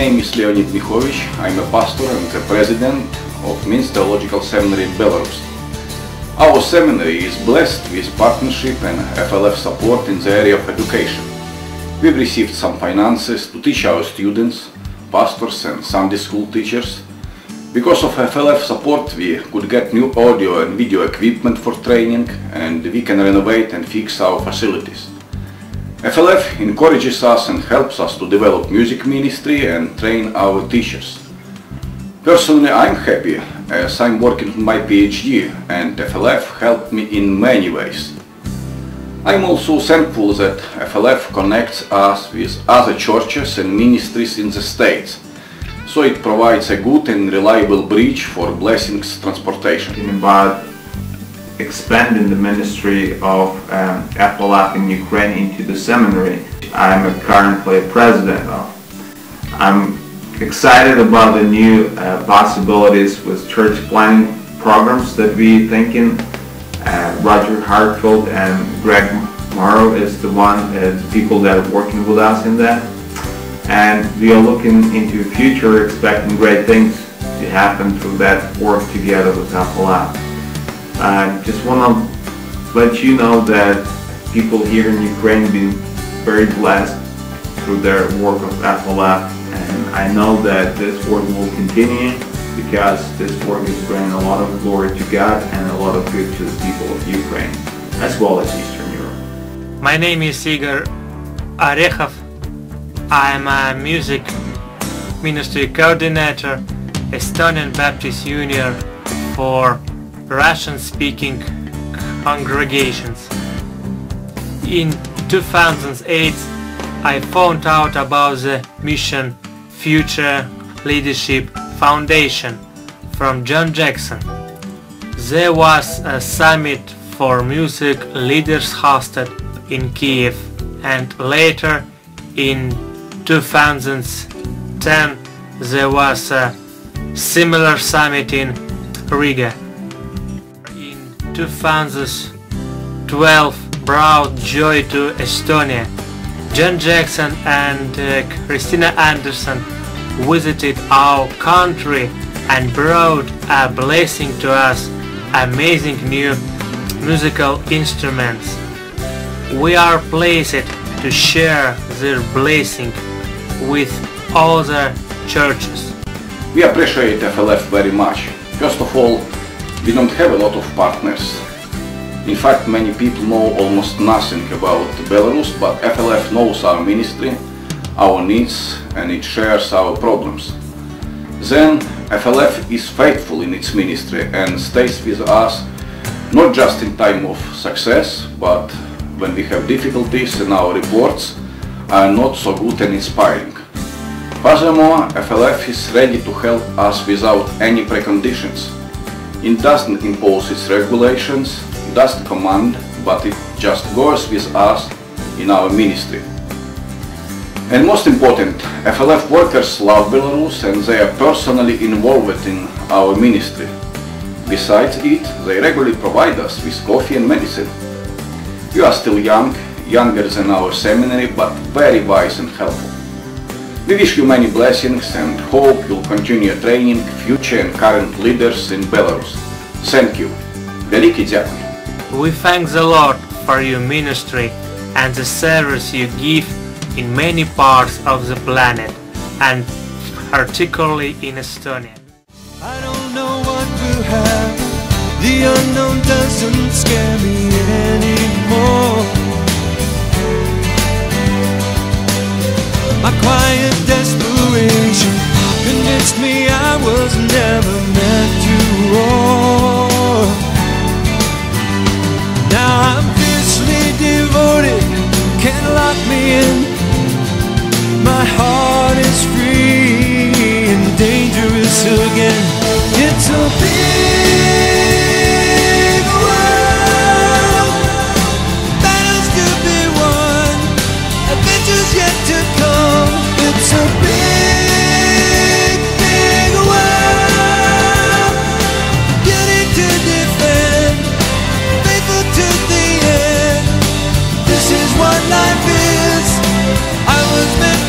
name is Leonid Mikhovich. I'm a pastor and the president of Minsk Theological Seminary in Belarus. Our seminary is blessed with partnership and FLF support in the area of education. We've received some finances to teach our students, pastors and Sunday school teachers. Because of FLF support we could get new audio and video equipment for training, and we can renovate and fix our facilities. FLF encourages us and helps us to develop music ministry and train our teachers. Personally, I'm happy as I'm working on my PhD and FLF helped me in many ways. I'm also thankful that FLF connects us with other churches and ministries in the States, so it provides a good and reliable bridge for blessings transportation. About expanding the ministry of FLF in Ukraine into the seminary, I'm currently a president of. I'm excited about the new possibilities with church planning programs that we're thinking. Roger Hartfield and Greg Morrow is the people that are working with us in that. And we are looking into the future, expecting great things to happen through that work together with FLF. I just want to let you know that people here in Ukraine have been very blessed through their work of FLF, and I know that this work will continue because this work is bringing a lot of glory to God and a lot of good to the people of Ukraine, as well as Eastern Europe. My name is Igor Orekhov. I am a music ministry coordinator, Estonian Baptist Union for Russian-speaking congregations. In 2008, I found out about the Mission Future Leadership Foundation from John Jackson. There was a summit for music leaders hosted in Kiev, and later in 2010 there was a similar summit in Riga. In 2012 brought joy to Estonia. John Jackson and Christina Anderson visited our country and brought a blessing to us, amazing new musical instruments. We are pleased to share their blessing with other churches. We appreciate FLF very much. First of all, we don't have a lot of partners. In fact, many people know almost nothing about Belarus, but FLF knows our ministry, our needs, and it shares our problems. Then FLF is faithful in its ministry and stays with us not just in time of success, but when we have difficulties and our reports are not so good and inspiring. Furthermore, FLF is ready to help us without any preconditions. It doesn't impose its regulations, doesn't command, but it just goes with us in our ministry. And most important, FLF workers love Belarus and they are personally involved in our ministry. Besides it, they regularly provide us with coffee and medicine. You are still young, younger than our seminary, but very wise and helpful. We wish you many blessings and hope you'll continue training future and current leaders in Belarus. Thank you. Великий дякую. We thank the Lord for your ministry and the service you give in many parts of the planet, and particularly in Estonia. I don't know what will happen. The unknown doesn't scare me anymore. My quiet desperation convinced me I was never meant to roar. Now I'm fiercely devoted, can't lock me in. My heart is free and dangerous again. It's a big world, battles to be won, adventures yet to come. It's a big, big world, beauty to defend, faithful to the end. This is what life is. I was meant